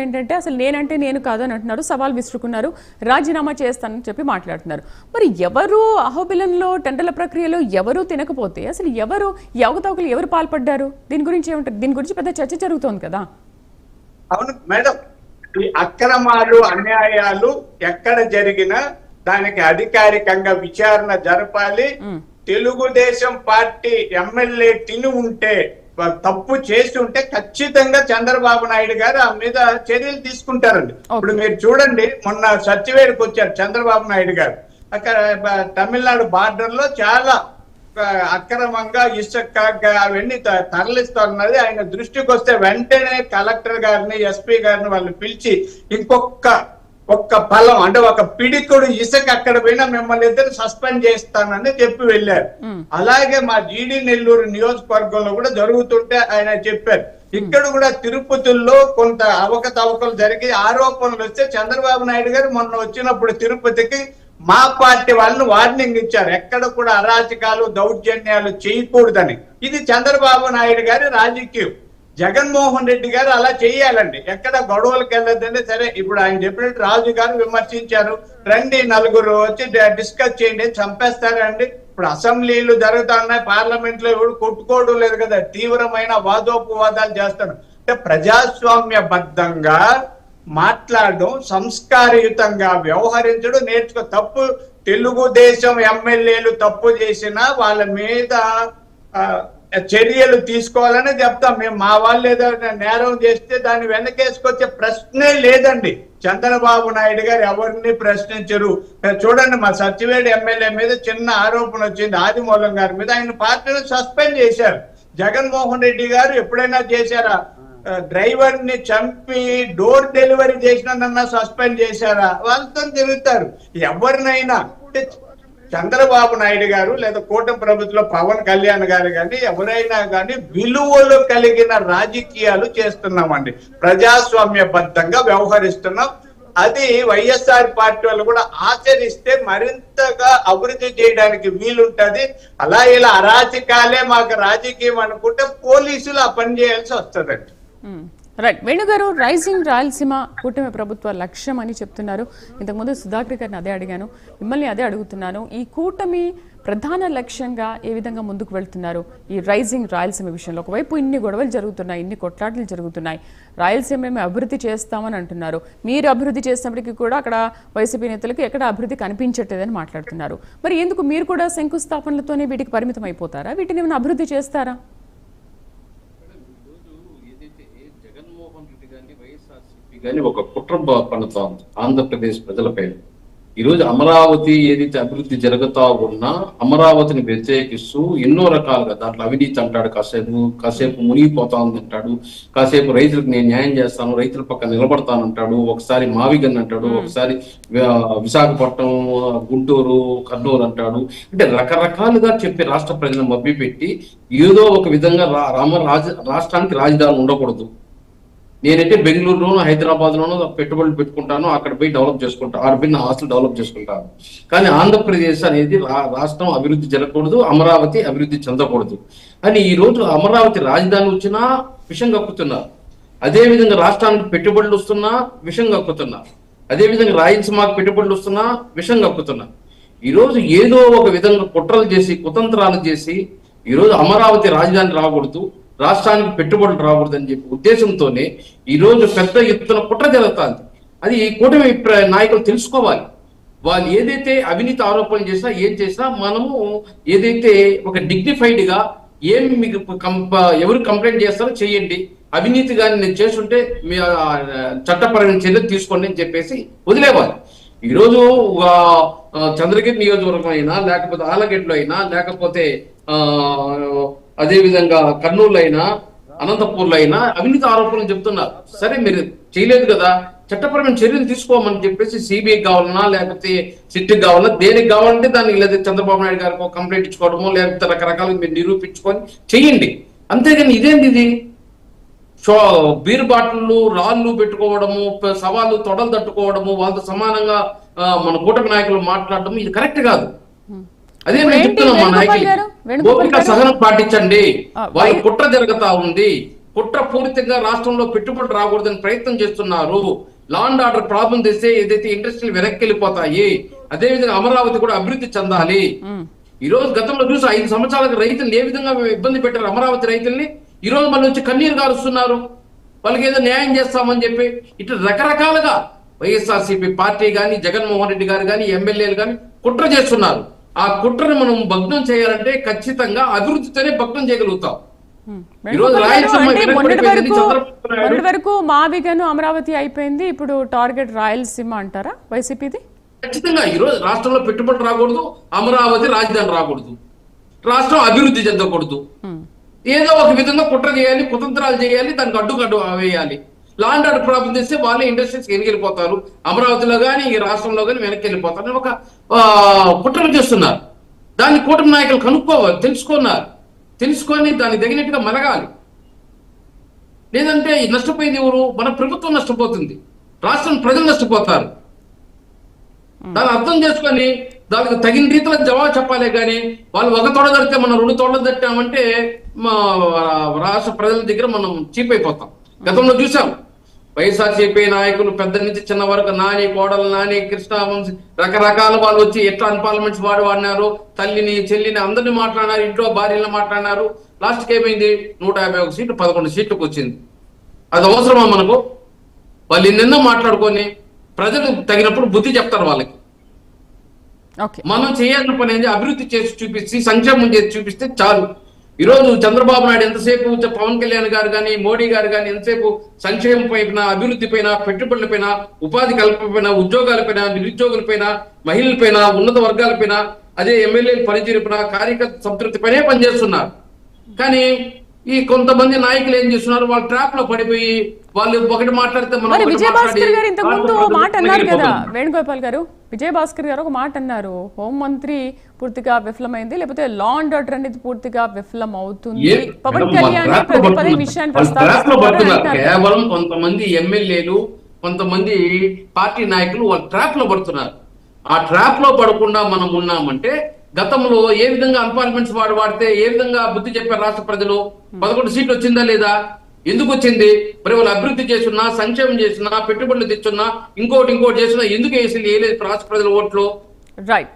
ఏంటంటే అసలు నేనంటే నేను కాదు అని అంటున్నారు, సవాల్ విసురుకున్నారు, రాజీనామా చేస్తానని చెప్పి మాట్లాడుతున్నారు. మరి ఎవరు అహోబిలంలో టెండర్ల ప్రక్రియలో ఎవరు తినకపోతే అసలు ఎవరు ఈ అవకతవకలు ఎవరు పాల్పడ్డారు? దీని గురించి ఏమంటారు? దీని గురించి పెద్ద చర్చ జరుగుతోంది కదా. అవును మేడం, ఈ అక్రమాలు అన్యాయాలు ఎక్కడ జరిగినా దానికి అధికారికంగా విచారణ జరపాలి. తెలుగుదేశం పార్టీ ఎమ్మెల్యే తిని ఉంటే, తప్పు చేసి ఉంటే ఖచ్చితంగా చంద్రబాబు నాయుడు గారు ఆ మీద చర్యలు తీసుకుంటారండి. ఇప్పుడు మీరు చూడండి, మొన్న సచివేడికి వచ్చారు చంద్రబాబు నాయుడు గారు. అక్కడ తమిళనాడు బార్డర్ లో చాలా అక్రమంగా ఇసుక అవన్నీ తరలిస్తున్నది ఆయన దృష్టికి వస్తే వెంటనే కలెక్టర్ గారిని, ఎస్పీ గారిని వాళ్ళు పిలిచి ఒక్క ఫలం అంటే ఒక పిడికుడు ఇసుక అక్కడ పోయినా మిమ్మల్ని ఇద్దరు సస్పెండ్ చేస్తానని చెప్పి వెళ్ళారు. అలాగే మా జీడి నెల్లూరు నియోజకవర్గంలో కూడా జరుగుతుంటే ఆయన చెప్పారు. ఇక్కడ కూడా తిరుపతిలో కొంత అవకతవకలు జరిగి ఆరోపణలు వస్తే చంద్రబాబు నాయుడు గారు మొన్న వచ్చినప్పుడు తిరుపతికి మా పార్టీ వాళ్ళని వార్నింగ్ ఇచ్చారు, ఎక్కడ కూడా అరాచకాలు దౌర్జన్యాలు చేయకూడదని. ఇది చంద్రబాబు నాయుడు గారి రాజకీయం. జగన్మోహన్ రెడ్డి గారు అలా చేయాలండి, ఎక్కడ గొడవలకు వెళ్ళొద్దండి. సరే, ఇప్పుడు ఆయన చెప్పినట్టు రాజు గారు విమర్శించారు, రండి నలుగురు వచ్చి డిస్కస్ చేయండి, చంపేస్తారండి. ఇప్పుడు అసెంబ్లీలు జరుగుతున్నాయి, పార్లమెంట్ లో ఎవరు కొట్టుకోవడం లేదు కదా, తీవ్రమైన వాదోపవాదాలు చేస్తారు. అంటే ప్రజాస్వామ్యబద్ధంగా మాట్లాడడం, సంస్కారయుతంగా వ్యవహరించడం నేర్చుకో. తప్పు తెలుగుదేశం ఎమ్మెల్యేలు తప్పు చేసినా వాళ్ళ మీద చర్యలు తీసుకోవాలని చెప్తాం మేము. మా వాళ్ళు ఏదైనా నేరం చేస్తే దాన్ని వెనకేసుకొచ్చే ప్రశ్నే లేదండి. చంద్రబాబు నాయుడు గారు ఎవరిని ప్రశ్నించరు. చూడండి, మా సచివేడి ఎమ్మెల్యే మీద చిన్న ఆరోపణ వచ్చింది, ఆదిమూలం గారి మీద, ఆయన పార్టీని సస్పెండ్ చేశారు. జగన్మోహన్ రెడ్డి గారు ఎప్పుడైనా చేశారా? డ్రైవర్ ని చంపి డోర్ డెలివరీ చేసినా సస్పెండ్ చేశారా? వాళ్ళతో తిరుగుతారు. ఎవరినైనా చంద్రబాబు నాయుడు గారు లేదా కూటమి ప్రభుత్వంలో పవన్ కళ్యాణ్ గారు కానీ ఎవరైనా కానీ విలువలు కలిగిన రాజకీయాలు చేస్తున్నామండి, ప్రజాస్వామ్యబద్ధంగా వ్యవహరిస్తున్నాం. అది వైఎస్ఆర్ పార్టీ వాళ్ళు కూడా ఆచరిస్తే మరింతగా అభివృద్ధి చేయడానికి వీలుంటది. అలా ఇలా అరాచకాలే మాకు రాజకీయం అనుకుంటే పోలీసులు ఆ పని చేయాల్సి వస్తుందండి. రైట్, వేణుగారు, రైజింగ్ రాయలసీమ కూటమి ప్రభుత్వ లక్ష్యం అని చెప్తున్నారు. ఇంతకుముందు సుధాకర్ గారిని అదే అడిగాను, మిమ్మల్ని అదే అడుగుతున్నాను. ఈ కూటమి ప్రధాన లక్ష్యంగా ఏ విధంగా ముందుకు వెళ్తున్నారు ఈ రైజింగ్ రాయలసీమ విషయంలో? ఒకవైపు ఇన్ని గొడవలు జరుగుతున్నాయి, ఇన్ని కొట్లాటలు జరుగుతున్నాయి, రాయలసీమ మేము అభివృద్ధి చేస్తామని అంటున్నారు. మీరు అభివృద్ధి చేసినప్పటికీ కూడా అక్కడ వైసీపీ నేతలకు ఎక్కడ అభివృద్ధి కనిపించట్లేదని మాట్లాడుతున్నారు. మరి ఎందుకు మీరు కూడా శంకుస్థాపనలతోనే వీటికి పరిమితం అయిపోతారా? వీటిని ఏమైనా అభివృద్ధి చేస్తారా? కానీ ఒక కుట్ర పన్నుతాం ఆంధ్రప్రదేశ్ ప్రజలపై. ఈరోజు అమరావతి ఏదైతే అభివృద్ధి జరుగుతా ఉన్నా అమరావతిని వ్యతిరేకిస్తూ ఎన్నో రకాలుగా దాంట్లో అవినీతి అంటాడు, కాసేపు మునిగిపోతా ఉంది అంటాడు, కాసేపు రైతులకు నేను న్యాయం చేస్తాను, రైతుల పక్కన నిలబడతాను అంటాడు, ఒకసారి మావిగన్ అంటాడు, ఒకసారి విశాఖపట్నం, గుంటూరు, కర్నూలు అంటాడు. అంటే రకరకాలుగా చెప్పి రాష్ట్ర ప్రజలను మభ్యపెట్టి ఏదో ఒక విధంగా రాష్ట్రానికి రాజధాని ఉండకూడదు, నేనంటే బెంగళూరులోనూ హైదరాబాద్లోనూ పెట్టుబడులు పెట్టుకుంటాను, అక్కడ పోయి డెవలప్ చేసుకుంటాను, అక్కడ పోయి నా ఆస్తులు డెవలప్ చేసుకుంటాను. కానీ ఆంధ్రప్రదేశ్ అనేది రాష్ట్రం అభివృద్ధి జరగకూడదు, అమరావతి అభివృద్ధి చెందకూడదు అని ఈ రోజు అమరావతి రాజధాని వచ్చినా విషం కక్కుతున్నారు. అదేవిధంగా రాష్ట్రానికి పెట్టుబడులు వస్తున్నా విషం కక్కుతున్నారు. అదేవిధంగా రాయలసీమకు పెట్టుబడులు వస్తున్నా విషం కక్కుతున్నారు. ఈరోజు ఏదో ఒక విధంగా కుట్రలు చేసి కుతంత్రాలు చేసి ఈరోజు అమరావతి రాజధాని రాకూడదు, రాష్ట్రానికి పెట్టుబడులు రాకూడదని చెప్పి ఉద్దేశంతోనే ఈరోజు పెద్ద ఎత్తున కుట్ర జరుగుతుంది. అది కూటమి నాయకులు తెలుసుకోవాలి. వాళ్ళు ఏదైతే అవినీతి ఆరోపణలు చేసినా ఏం చేసినా మనము ఏదైతే ఒక డిగ్నిఫైడ్ గా ఏమి మీకు ఎవరు కంప్లైంట్ చేస్తారో చేయండి, అవినీతి కానీ నేను చేస్తుంటే మీ చట్టపరమైన చర్యలు తీసుకోండి అని చెప్పేసి వదిలేవాలి. ఈరోజు చంద్రగిరి నియోజకవర్గం అయినా లేకపోతే ఆలగడ్డలో అయినా లేకపోతే అదేవిధంగా కర్నూలు అయినా అనంతపూర్లో అయినా అవినీతి ఆరోపణలు చెప్తున్నారు. సరే, మీరు చేయలేదు కదా, చట్టపరమైన చర్యలు తీసుకోమని చెప్పేసి సిబిఐ కావాలన్నా లేకపోతే సిట్కి కావాలన్నా దేనికి కావాలంటే దానికి, లేదా చంద్రబాబు నాయుడు గారికి కంప్లైంట్ ఇచ్చుకోవడమో లేకపోతే రకరకాలుగా మీరు నిరూపించుకొని చెయ్యండి. అంతేగాని ఇదేంటి ఇది బీర్ బాటిళ్ళు రాళ్ళు పెట్టుకోవడము, సవాళ్ళు తొడలు తట్టుకోవడము, వాళ్ళతో సమానంగా మన కూటమి నాయకులు మాట్లాడడం ఇది కరెక్ట్ కాదు. అదే నేను చెప్తున్నాం, మా నాయకులు ఓపిక సహనం పాటించండి. వాళ్ళు కుట్ర జరుగుతా ఉంది, కుట్రపూరితంగా రాష్ట్రంలో పెట్టుబడులు రాకూడదని ప్రయత్నం చేస్తున్నారు. లా అండ్ ఆర్డర్ ప్రాబ్లం తెస్తే ఏదైతే ఇండస్ట్రీలు వెనక్కి వెళ్ళిపోతాయి, అదేవిధంగా అమరావతి కూడా అభివృద్ధి చెందాలి. ఈ రోజు గతంలో చూసి 5 సంవత్సరాలకు రైతులు ఏ విధంగా ఇబ్బంది పెట్టారు అమరావతి రైతుల్ని, ఈ రోజు మళ్ళీ వచ్చి కన్నీరు గారుస్తున్నారు. వాళ్ళకి ఏదో న్యాయం చేస్తామని చెప్పి ఇట్లా రకరకాలుగా వైఎస్ఆర్సీపీ పార్టీ కానీ, జగన్మోహన్ రెడ్డి గారు కానీ, ఎమ్మెల్యేలు కానీ కుట్ర చేస్తున్నారు. ఆ కుట్రను మనం భగ్నం చేయాలంటే ఖచ్చితంగా అభివృద్ధితోనే భగ్నం చేయగలుగుతాం. మొన్నటి వరకు మావిగను అమరావతి అయిపోయింది, ఇప్పుడు టార్గెట్ రాయలసీమ అంటారా వైసీపీది? ఖచ్చితంగా ఈ రోజు రాష్ట్రంలో పెట్టుబడులు రాకూడదు, అమరావతి రాజధాని రాకూడదు, రాష్ట్రం అభివృద్ధి చెందకూడదు. ఏదో ఒక విధంగా కుట్ర చేయాలి, కుతంత్రాలు చేయాలి, దానికి అడ్డు వేయాలి. లా అండ్ ఆర్డర్ ప్రాబ్లం చేస్తే వాళ్ళే ఇండస్ట్రీస్కి వెనకెళ్ళిపోతారు, అమరావతిలో కానీ ఈ రాష్ట్రంలో కానీ వెనక్కి వెళ్ళిపోతారు ఒక కుట్రలు చేస్తున్నారు. దాన్ని కూటమి నాయకులు కనుక్కోవాలి, తెలుసుకొని దానికి తగినట్టుగా మెలగాలి. లేదంటే నష్టపోయింది ఎవరు? మన ప్రభుత్వం నష్టపోతుంది, రాష్ట్రం ప్రజలు నష్టపోతారు. దాన్ని అర్థం చేసుకొని దానికి తగిన రీతిలో జవాబు చెప్పాలి. కానీ వాళ్ళు ఒక తోడ తడితే మనం 2 తోడలు తట్టామంటే రాష్ట్ర ప్రజల దగ్గర మనం చీప్ అయిపోతాం. గతంలో చూసాం వైఎస్ఆర్సీపీ నాయకులు పెద్ద నుంచి చిన్న వరకు నాని, కోడలు నాని, కృష్ణవంశీ రకరకాల వాళ్ళు వచ్చి ఎట్లా అన్పార్లమెంట్స్ వాడినారు, తల్లిని చెల్లిని అందరినీ మాట్లాడినారు, ఇంట్లో భార్యలను మాట్లాడినారు. లాస్ట్కి ఏమైంది? 151 సీట్లు 11 సీట్లకు వచ్చింది. అది అవసరమా మనకు? వాళ్ళు ఎన్నెన్నో మాట్లాడుకొని ప్రజలు తగినప్పుడు బుద్ధి చెప్తారు వాళ్ళకి. మనం చేయాల్సిన పని ఏంటి? అభివృద్ధి చేసి చూపించి సంక్షేమం చేసి చూపిస్తే చాలు. ఈ రోజు చంద్రబాబు నాయుడు ఎంతసేపు పవన్ కళ్యాణ్ గారు కానీ, మోడీ గారు కానీ ఎంతసేపు సంక్షేమం పైన, అభివృద్ధి పైన, పెట్టుబడుల పైన, ఉపాధి కల్పన, ఉద్యోగాలపైన, నిరుద్యోగులపైన, మహిళలపైన, ఉన్నత వర్గాలపైన, అదే ఎమ్మెల్యేల పనితీరుపైన, కార్యకర్త సంతృప్తి పైనే పనిచేస్తున్నారు. కానీ ఈ కొంతమంది నాయకులు ఏం చేస్తున్నారు? వాళ్ళు ట్రాప్ లో పడిపోయి వాళ్ళు ఒకటి మాట్లాడితే విజయభాస్కర్ గారు ఇంతకు ముందు మాట అన్నారు కదా, వేణుగోపాల్ గారు, విజయభాస్కర్ గారు ఒక మాట అన్నారు, హోంమంత్రి పూర్తిగా విఫలమైంది, లేకపోతే లా అండ్ ఆర్డర్ అనేది పూర్తిగా విఫలం అవుతుంది. పవన్ కళ్యాణ్ పదే విషయాన్ని ప్రస్తావిస్తున్నారు. కేవలం కొంతమంది ఎమ్మెల్యేలు, కొంతమంది పార్టీ నాయకులు వాళ్ళు ట్రాప్ లో పడుతున్నారు. ఆ ట్రాప్ లో పడకుండా మనం ఉన్నామంటే గతంలో ఏ విధంగా అన్పార్లమెంట్స్ వాడితే ఏ విధంగా బుద్ధి చెప్పారు రాష్ట్ర ప్రజలు? 11 సీట్లు వచ్చిందా లేదా? ఎందుకు వచ్చింది? మరి వాళ్ళు అభివృద్ధి చేస్తున్నా, సంక్షేమం చేస్తున్నా, పెట్టుబడులు తెచ్చున్నా, ఇంకోటి చేస్తున్నా, ఎందుకు వేసింది? ఏ లేదు రాష్ట్ర ప్రజల ఓట్లు. రైట్.